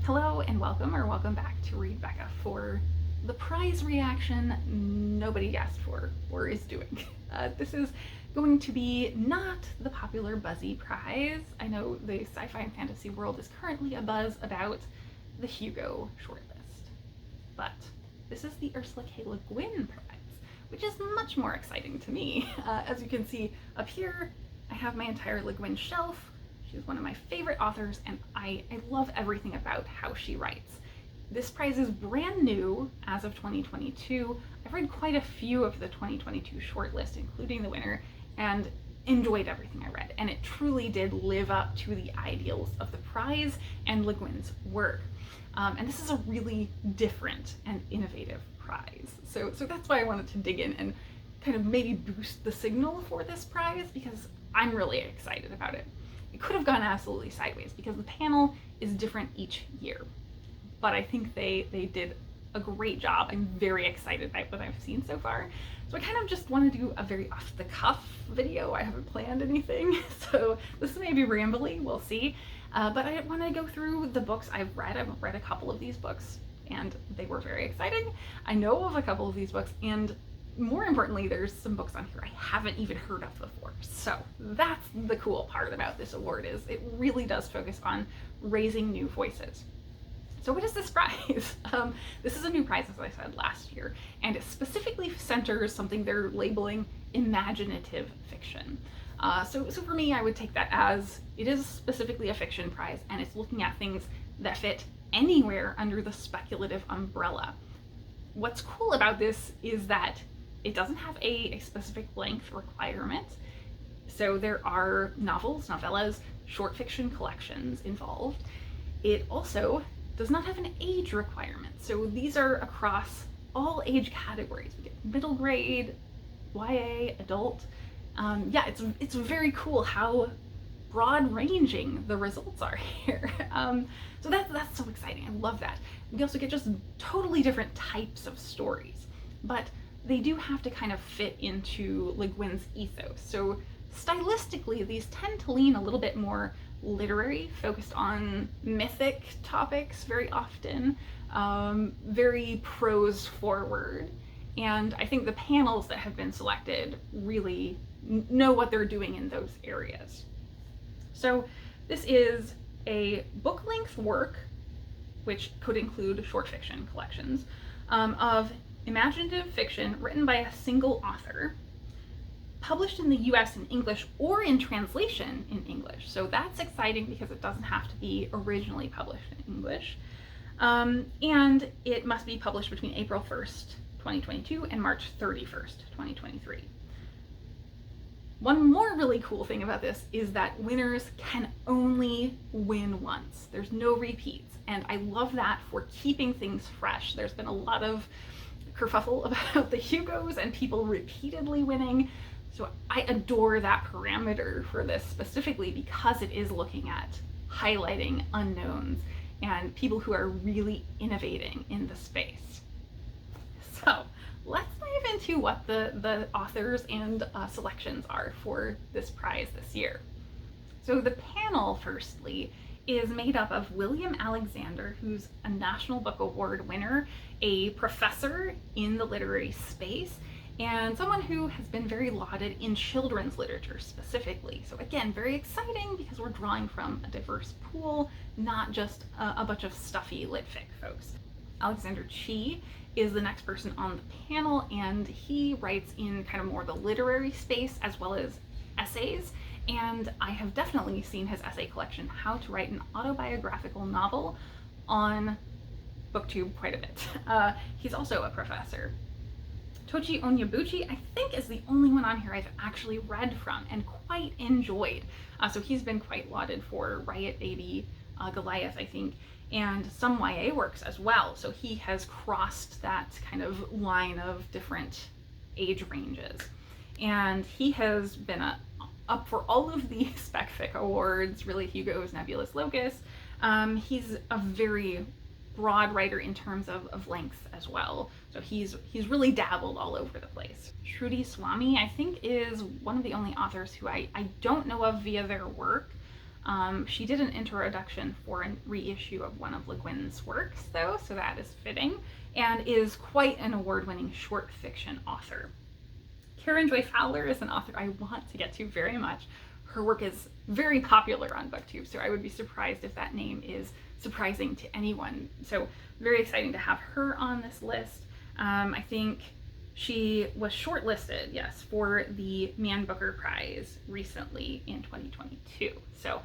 Hello and welcome, or welcome back to Read Becca for the prize reaction nobody asked for or is doing. This is going to be not the popular Buzzy prize. I know the sci-fi and fantasy world is currently abuzz about the Hugo shortlist, but this is the Ursula K. Le Guin prize, which is much more exciting to me. As you can see up here, I have my entire Le Guin shelf. She's one of my favorite authors, and I love everything about how she writes. This prize is brand new as of 2022. I've read quite a few of the 2022 shortlist, including the winner, and enjoyed everything I read. And it truly did live up to the ideals of the prize and Le Guin's work. And this is a really different and innovative prize. So that's why I wanted to dig in and kind of maybe boost the signal for this prize, because I'm really excited about it. It could have gone absolutely sideways because the panel is different each year, but I think they did a great job. I'm very excited by what I've seen so far. So I kind of just want to do a very off-the-cuff video. I haven't planned anything, so this may be rambly, we'll see. But I want to go through the books I've read. I've read a couple of these books, and they were very exciting. I know of a couple of these books, and more importantly, there's some books on here I haven't even heard of before. So that's the cool part about this award, is it really does focus on raising new voices. So what is this prize? This is a new prize, as I said, last year, and it specifically centers something they're labeling imaginative fiction. So for me, I would take that as it is specifically a fiction prize, and it's looking at things that fit anywhere under the speculative umbrella. What's cool about this is that it doesn't have a specific length requirement. So there are novels, novellas, short fiction collections involved. It also does not have an age requirement. So these are across all age categories. We get middle grade, YA, adult. Yeah, it's very cool how broad ranging the results are here. So that's so exciting. I love that. We also get just totally different types of stories, but they do have to kind of fit into Le Guin's ethos. So stylistically, these tend to lean a little bit more literary, focused on mythic topics very often, very prose forward. And I think the panels that have been selected really know what they're doing in those areas. So this is a book-length work, which could include short fiction collections, of imaginative fiction written by a single author, published in the US in English or in translation in English. So that's exciting because it doesn't have to be originally published in English. And it must be published between April 1st, 2022 and March 31st, 2023. One more really cool thing about this is that winners can only win once. There's no repeats, and I love that for keeping things fresh. There's been a lot of kerfuffle about the Hugos and people repeatedly winning. So I adore that parameter for this specifically because it is looking at highlighting unknowns and people who are really innovating in the space. So let's dive into what the authors and selections are for this prize this year. So the panel, firstly, is made up of William Alexander, who's a National Book Award winner, a professor in the literary space, and someone who has been very lauded in children's literature specifically. So again, very exciting because we're drawing from a diverse pool, not just a bunch of stuffy lit fic folks. Alexander Chi is the next person on the panel, and he writes in kind of more the literary space as well as essays. And I have definitely seen his essay collection, How to Write an Autobiographical Novel, on BookTube quite a bit. He's also a professor. Tochi Onyebuchi, I think, is the only one on here I've actually read from and quite enjoyed. So he's been quite lauded for Riot Baby, Goliath, I think, and some YA works as well. So he has crossed that kind of line of different age ranges. And he has been up for all of the spec fic awards, really, Hugo's, Nebulous Locus. He's a very broad writer in terms of length as well. So he's really dabbled all over the place. Shruti Swami, I think, is one of the only authors who I don't know of via their work. She did an introduction for a reissue of one of Le Guin's works, though, so that is fitting, and is quite an award-winning short fiction author. Karen Joy Fowler is an author I want to get to very much. Her work is very popular on BookTube, so I would be surprised if that name is surprising to anyone. So very exciting to have her on this list. I think she was shortlisted, yes, for the Man Booker Prize recently in 2022. So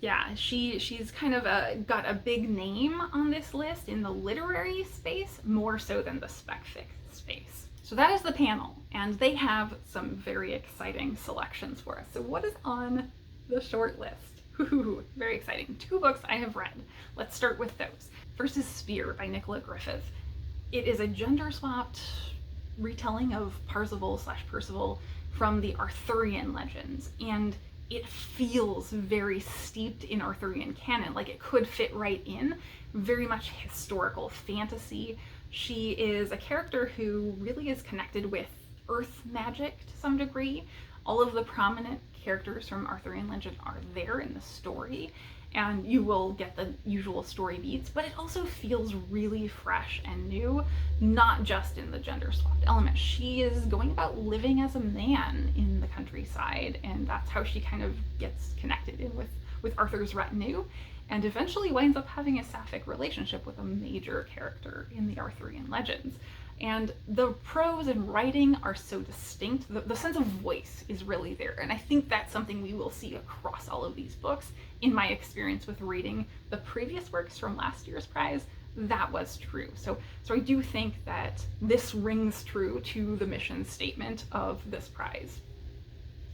yeah, she's kind of got a big name on this list in the literary space, more so than the spec fic space. So that is the panel, and they have some very exciting selections for us. So what is on the short list? Ooh, very exciting. 2 books I have read. Let's start with those. First is Spear by Nicola Griffith. It is a gender-swapped retelling of Parzival/Percival from the Arthurian legends, and it feels very steeped in Arthurian canon, like it could fit right in. Very much historical fantasy. She is a character who really is connected with earth magic to some degree. All of the prominent characters from Arthurian legend are there in the story, and you will get the usual story beats, but it also feels really fresh and new, not just in the gender swapped element. She is going about living as a man in the countryside, and that's how she kind of gets connected in with Arthur's retinue, and eventually winds up having a sapphic relationship with a major character in the Arthurian legends. And the prose and writing are so distinct. The sense of voice is really there. And I think that's something we will see across all of these books. In my experience with reading the previous works from last year's prize, that was true. So I do think that this rings true to the mission statement of this prize.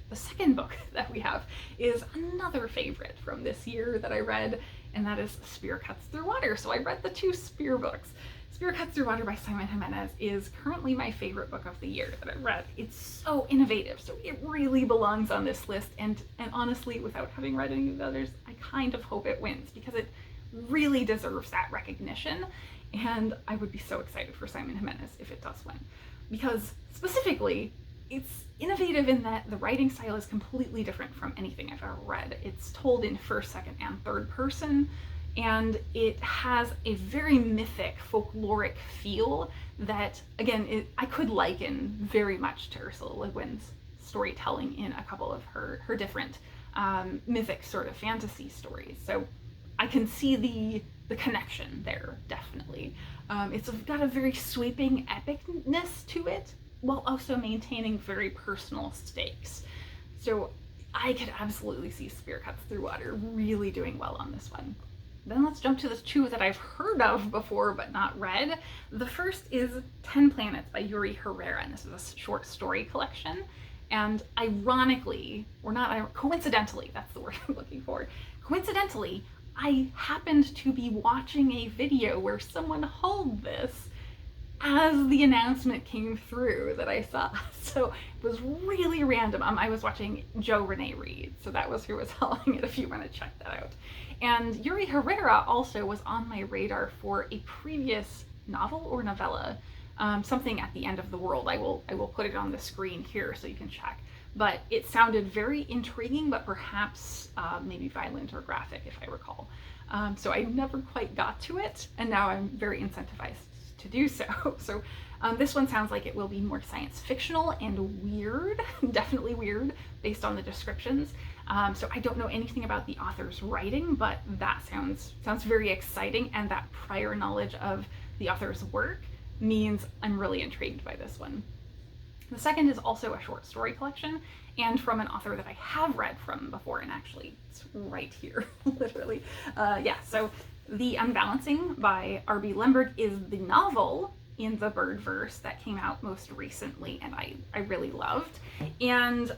The second book that we have is another favorite from this year that I read, and that is Spear Cuts Through Water. So I read the 2 Spear books. Spear Cuts Through Water by Simon Jimenez is currently my favorite book of the year that I read. It's so innovative, so it really belongs on this list, and honestly, without having read any of the others, I kind of hope it wins, because it really deserves that recognition, and I would be so excited for Simon Jimenez if it does win. Because specifically, it's innovative in that the writing style is completely different from anything I've ever read. It's told in first, second, and third person, and it has a very mythic, folkloric feel that, again, I could liken very much to Ursula Le Guin's storytelling in a couple of her different mythic sort of fantasy stories. So I can see the connection there, definitely. It's got a very sweeping epicness to it, while also maintaining very personal stakes. So I could absolutely see Spear Cuts Through Water really doing well on this one. Then let's jump to the 2 that I've heard of before but not read. The first is 10 Planets by Yuri Herrera, and this is a short story collection. And ironically, or not, coincidentally, that's the word I'm looking for. Coincidentally, I happened to be watching a video where someone hauled this as the announcement came through that I saw. So it was really random. I was watching Joe Renee Reed, so that was who was hauling it if you want to check that out. And Yuri Herrera also was on my radar for a previous novel or novella, something at the end of the world. I will put it on the screen here so you can check. But it sounded very intriguing, but perhaps maybe violent or graphic, if I recall. So I never quite got to it, and now I'm very incentivized to do so. So this one sounds like it will be more science fictional and weird, definitely weird, based on the descriptions. So I don't know anything about the author's writing, but that sounds very exciting, and that prior knowledge of the author's work means I'm really intrigued by this one. The second is also a short story collection, and from an author that I have read from before, and actually it's right here, literally. So The Unbalancing by R.B. Lemberg is the novel in the Birdverse that came out most recently, and I really loved. And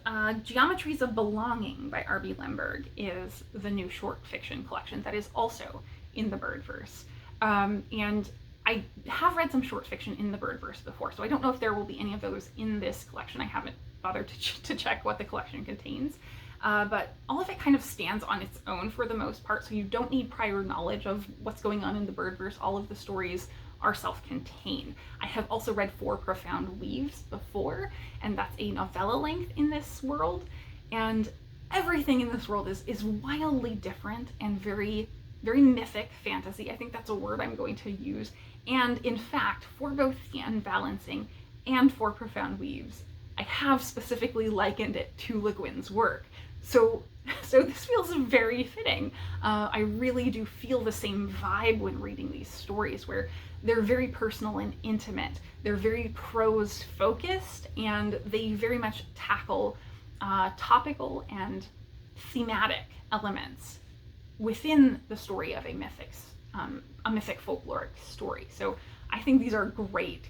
Geometries of Belonging by R.B. Lemberg is the new short fiction collection that is also in the Birdverse. And I have read some short fiction in the Birdverse before, so I don't know if there will be any of those in this collection. I haven't bothered to check what the collection contains. But all of it kind of stands on its own for the most part, so you don't need prior knowledge of what's going on in the Birdverse. All of the stories are self-contained. I have also read Four Profound Weaves before, and that's a novella length in this world, and everything in this world is wildly different and very, very mythic fantasy. I think that's a word I'm going to use. And in fact, for both the unbalancing and for Profound Weaves, I have specifically likened it to Le Guin's work. So this feels very fitting. I really do feel the same vibe when reading these stories, where they're very personal and intimate. They're very prose focused, and they very much tackle topical and thematic elements within the story of a mythic folkloric story. So I think these are great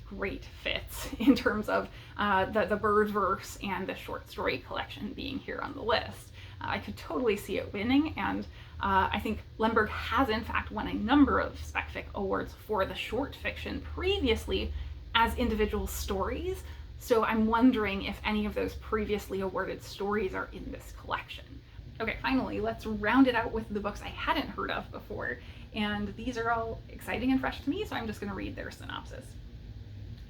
fits in terms of the bird verse and the short story collection being here on the list. I could totally see it winning, and I think Lemberg has in fact won a number of SpecFic awards for the short fiction previously as individual stories, so I'm wondering if any of those previously awarded stories are in this collection. Okay, finally, let's round it out with the books I hadn't heard of before, and these are all exciting and fresh to me, so I'm just going to read their synopsis.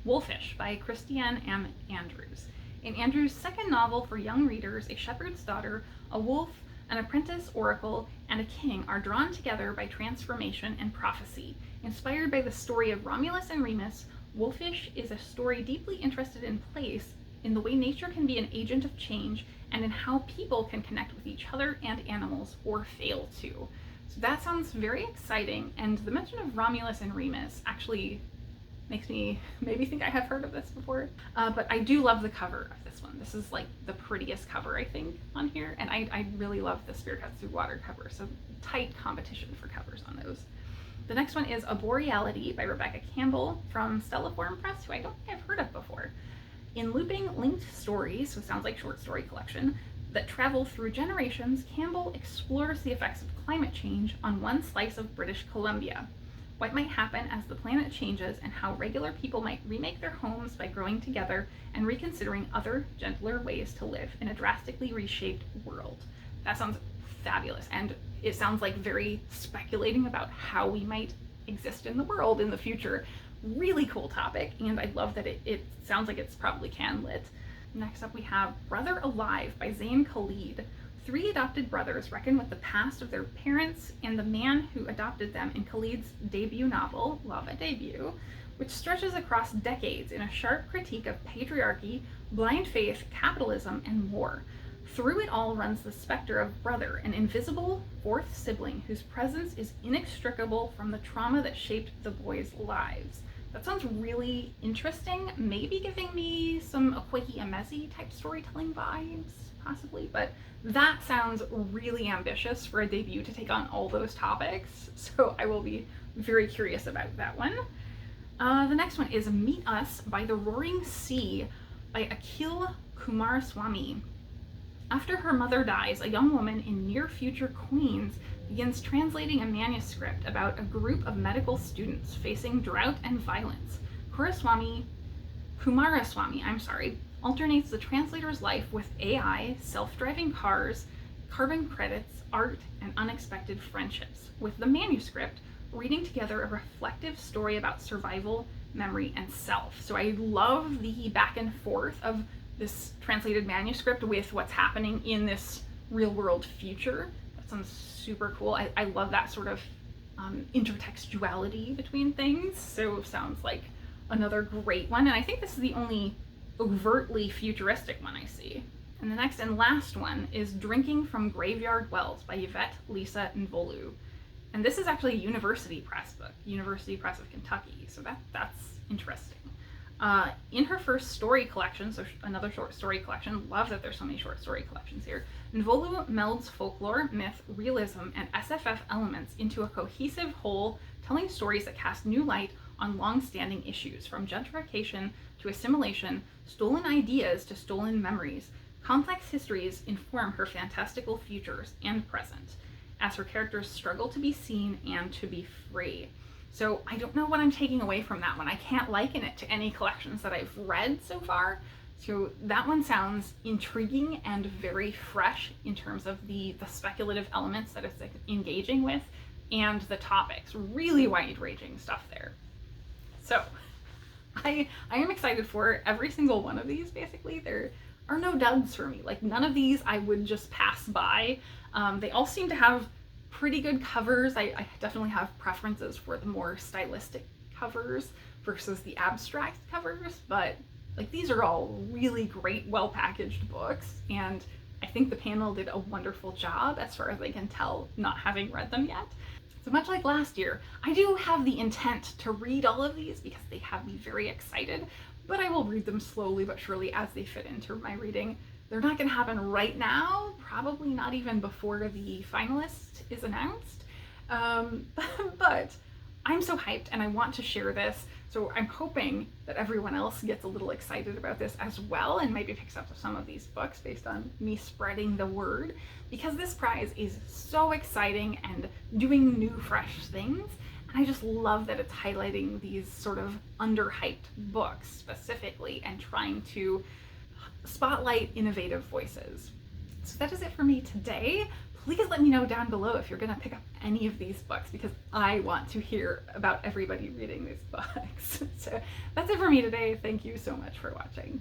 Wolfish by Christiane M. Andrews. In Andrews' second novel for young readers, a shepherd's daughter, a wolf, an apprentice oracle, and a king are drawn together by transformation and prophecy. Inspired by the story of Romulus and Remus, Wolfish is a story deeply interested in place, in the way nature can be an agent of change, and in how people can connect with each other and animals, or fail to. So that sounds very exciting, and the mention of Romulus and Remus actually makes me maybe think I have heard of this before, but I do love the cover of this one. This is like the prettiest cover I think on here, and I really love the Spear Cuts Through Water cover, so tight competition for covers on those. The next one is A Boreality by Rebecca Campbell from Stellaform Press, who I don't think I've heard of before. In looping linked stories, so it sounds like short story collection, that travel through generations, Campbell explores the effects of climate change on one slice of British Columbia. What might happen as the planet changes, and how regular people might remake their homes by growing together and reconsidering other, gentler ways to live in a drastically reshaped world. That sounds fabulous, and it sounds like very speculating about how we might exist in the world in the future. Really cool topic, and I love that it sounds like it's probably can-lit. Next up we have Brother Alive by Zain Khalid. Three adopted brothers reckon with the past of their parents and the man who adopted them in Khalid's debut novel, Love a Debut, which stretches across decades in a sharp critique of patriarchy, blind faith, capitalism, and war. Through it all runs the specter of Brother, an invisible fourth sibling whose presence is inextricable from the trauma that shaped the boys' lives. That sounds really interesting, maybe giving me some Okweki Emezi type storytelling vibes, possibly, but that sounds really ambitious for a debut to take on all those topics, so I will be very curious about that one. The next one is Meet Us by the Roaring Sea by Akhil Kumaraswamy. After her mother dies, a young woman in near-future Queens begins translating a manuscript about a group of medical students facing drought and violence. Kumaraswamy alternates the translator's life with AI, self-driving cars, carbon credits, art, and unexpected friendships, with the manuscript reading together a reflective story about survival, memory, and self. So I love the back and forth of this translated manuscript with what's happening in this real-world future. That sounds super cool. I love that sort of intertextuality between things, so sounds like another great one, and I think this is the only overtly futuristic one I see. And the next and last one is Drinking from Graveyard Wells by Yvette Lisa Nvolu. And this is actually a University Press book, University Press of Kentucky, so that's interesting. In her first story collection, so another short story collection, love that there's so many short story collections here, Nvolu melds folklore, myth, realism, and SFF elements into a cohesive whole, telling stories that cast new light on long-standing issues, from gentrification to assimilation, stolen ideas to stolen memories. Complex histories inform her fantastical futures and present, as her characters struggle to be seen and to be free. So I don't know what I'm taking away from that one. I can't liken it to any collections that I've read so far. So that one sounds intriguing and very fresh in terms of the speculative elements that it's engaging with and the topics. Really wide-ranging stuff there. So I am excited for every single one of these, basically. They're are no duds for me. Like, none of these I would just pass by. They all seem to have pretty good covers. I definitely have preferences for the more stylistic covers versus the abstract covers, but like, these are all really great, well-packaged books, and I think the panel did a wonderful job as far as I can tell, not having read them yet. So much like last year, I do have the intent to read all of these because they have me very excited, but I will read them slowly but surely as they fit into my reading. They're not going to happen right now, probably not even before the finalist is announced, but I'm so hyped and I want to share this, so I'm hoping that everyone else gets a little excited about this as well and maybe picks up some of these books based on me spreading the word, because this prize is so exciting and doing new, fresh things. And I just love that it's highlighting these sort of underhyped books specifically and trying to spotlight innovative voices. So that is it for me today. Please let me know down below if you're going to pick up any of these books, because I want to hear about everybody reading these books. So that's it for me today. Thank you so much for watching.